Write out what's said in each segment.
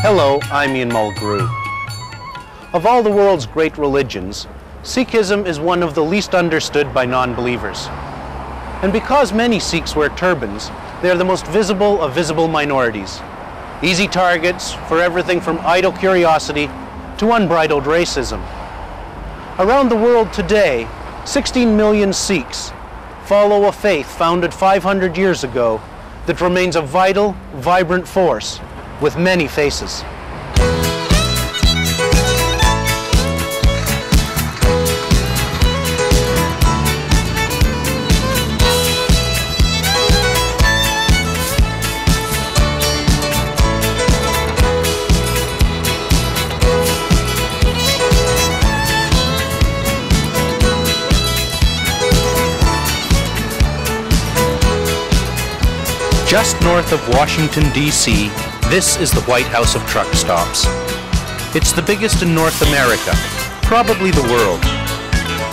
Hello, I'm Ian Mulgrew. Of all the world's great religions, Sikhism is one of the least understood by non-believers. And because many Sikhs wear turbans, they are the most visible of visible minorities. Easy targets for everything from idle curiosity to unbridled racism. Around the world today, 16 million Sikhs follow a faith founded 500 years ago that remains a vital, vibrant force with many faces. Just north of Washington, D.C., this is the White House of truck stops. It's the biggest in North America, probably the world.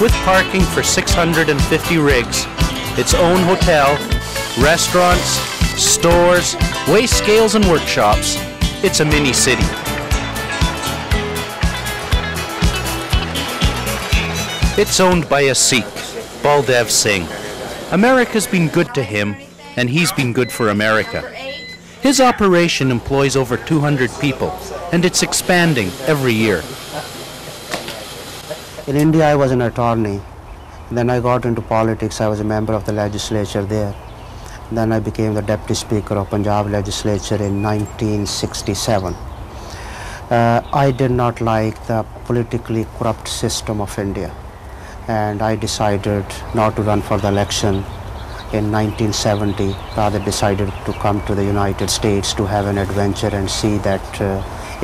With parking for 650 rigs, its own hotel, restaurants, stores, weigh scales and workshops, it's a mini city. It's owned by a Sikh, Baldev Singh. America's been good to him, and he's been good for America. His operation employs over 200 people, and it's expanding every year. In India, I was an attorney. Then I got into politics. I was a member of the legislature there. Then I became the Deputy Speaker of Punjab legislature in 1967. I did not like the politically corrupt system of India, and I decided not to run for the election. In 1970, rather decided to come to the United States to have an adventure and see that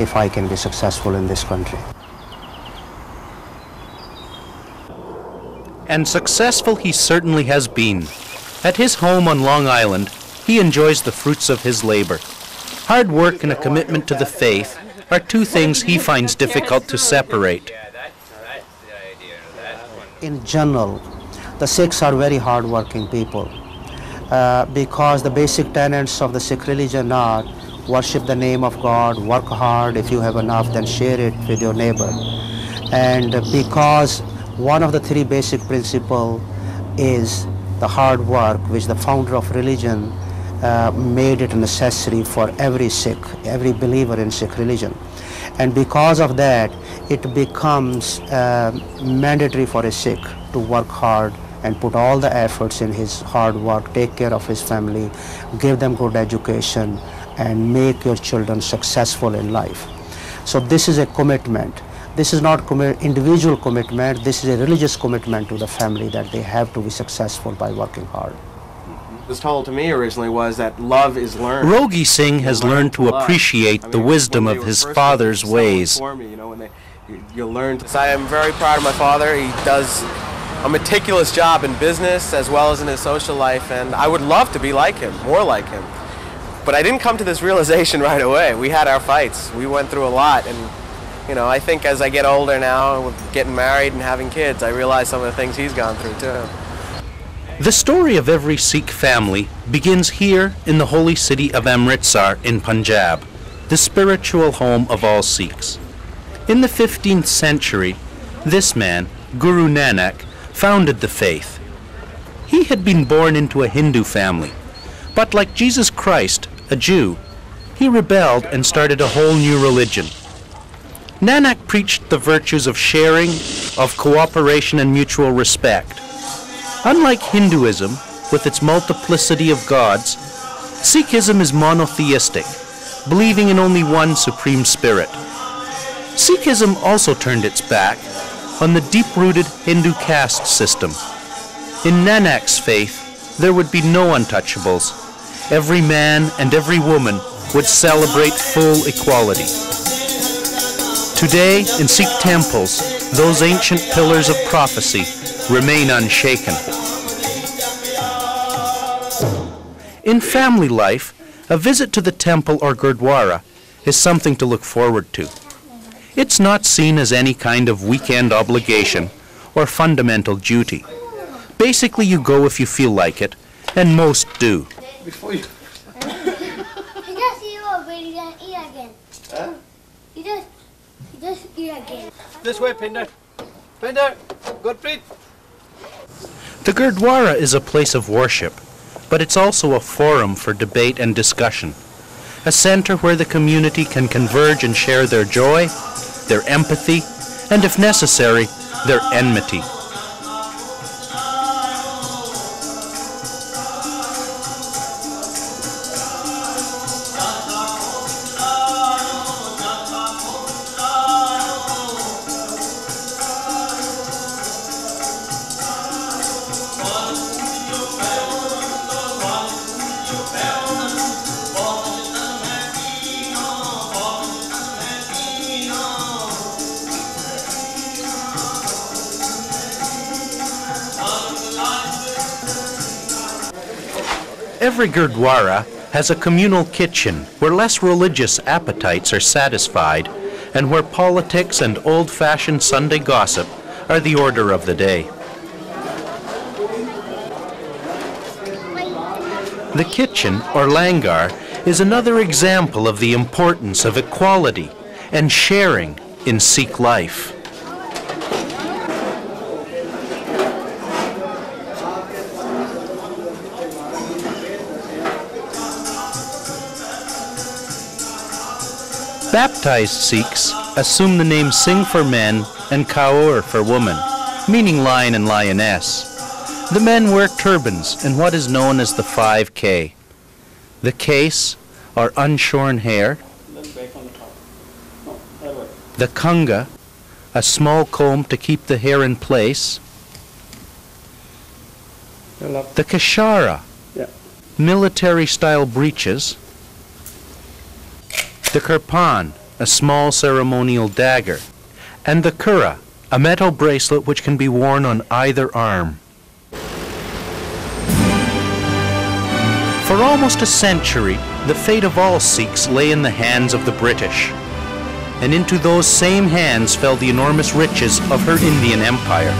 if I can be successful in this country. And successful he certainly has been. At his home on Long Island, he enjoys the fruits of his labor. Hard work and a commitment to the faith are two things he finds difficult to separate. In general, the Sikhs are very hard-working people because the basic tenets of the Sikh religion are worship the name of God, work hard, if you have enough then share it with your neighbor. And because one of the three basic principles is the hard work, which the founder of religion made it necessary for every Sikh, every believer in Sikh religion. And because of that, it becomes mandatory for a Sikh to work hard and put all the efforts in his hard work, take care of his family, give them good education, and make your children successful in life. So this is a commitment. This is not individual commitment, this is a religious commitment to the family that they have to be successful by working hard. Was told to me originally was that love is learned. Rogi Singh has learned to appreciate the wisdom of his father's ways. You learn. I am very proud of my father. He does a meticulous job in business as well as in his social life, and I would love to be like him, more like him. But I didn't come to this realization right away. We had our fights. We went through a lot, and you know, I think as I get older now, with getting married and having kids, I realize some of the things he's gone through too. The story of every Sikh family begins here in the holy city of Amritsar in Punjab, the spiritual home of all Sikhs. In the 15th century, this man, Guru Nanak, founded the faith. He had been born into a Hindu family, but like Jesus Christ, a Jew, he rebelled and started a whole new religion. Nanak preached the virtues of sharing, of cooperation and mutual respect. Unlike Hinduism, with its multiplicity of gods, Sikhism is monotheistic, believing in only one supreme spirit. Sikhism also turned its back on the deep-rooted Hindu caste system. In Nanak's faith, there would be no untouchables. Every man and every woman would celebrate full equality. Today, in Sikh temples, those ancient pillars of prophecy remain unshaken. In family life, a visit to the temple or Gurdwara is something to look forward to. It's not seen as any kind of weekend obligation or fundamental duty. Basically, you go if you feel like it, and most do. You just eat again. This way, Pinder. Pinder, Gurpreet. The Gurdwara is a place of worship, but it's also a forum for debate and discussion, a center where the community can converge and share their joy, their empathy, and if necessary, their enmity. Every Gurdwara has a communal kitchen where less religious appetites are satisfied and where politics and old-fashioned Sunday gossip are the order of the day. The kitchen, or langar, is another example of the importance of equality and sharing in Sikh life. Baptized Sikhs assume the name Singh for men and Kaur for woman, meaning lion and lioness. The men wear turbans and what is known as the 5K. The kais, or unshorn hair. The kanga, a small comb to keep the hair in place. The kashara, military-style breeches. The kirpan, a small ceremonial dagger, and the kura, a metal bracelet which can be worn on either arm. For almost a century, the fate of all Sikhs lay in the hands of the British, and into those same hands fell the enormous riches of her Indian empire.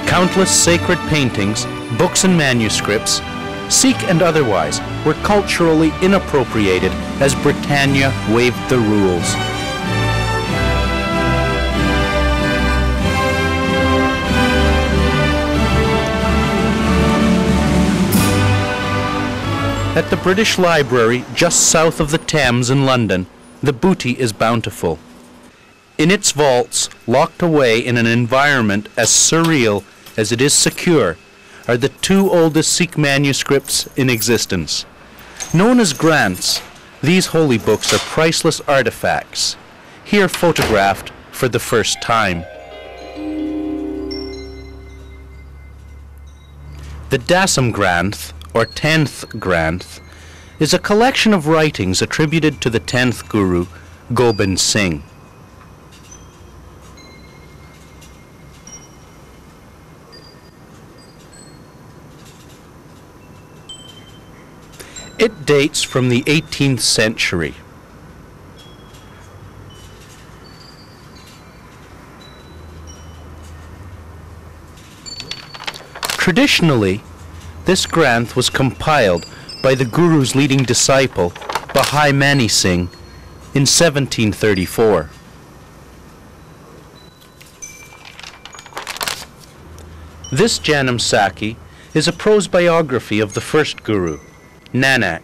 Countless sacred paintings, books and manuscripts, Sikh and otherwise, were culturally inappropriated as Britannia waived the rules. At the British Library, just south of the Thames in London, the booty is bountiful. In its vaults, locked away in an environment as surreal as it is secure, are the two oldest Sikh manuscripts in existence. Known as Granths, these holy books are priceless artifacts, here photographed for the first time. The Dasam Granth, or 10th Granth, is a collection of writings attributed to the 10th Guru, Gobind Singh. It dates from the 18th century. Traditionally, this Granth was compiled by the Guru's leading disciple, Bhai Mani Singh, in 1734. This Janam Sakhi is a prose biography of the first Guru, Nanak.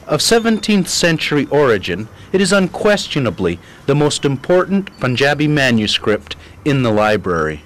Of 17th century origin, it is unquestionably the most important Punjabi manuscript in the library.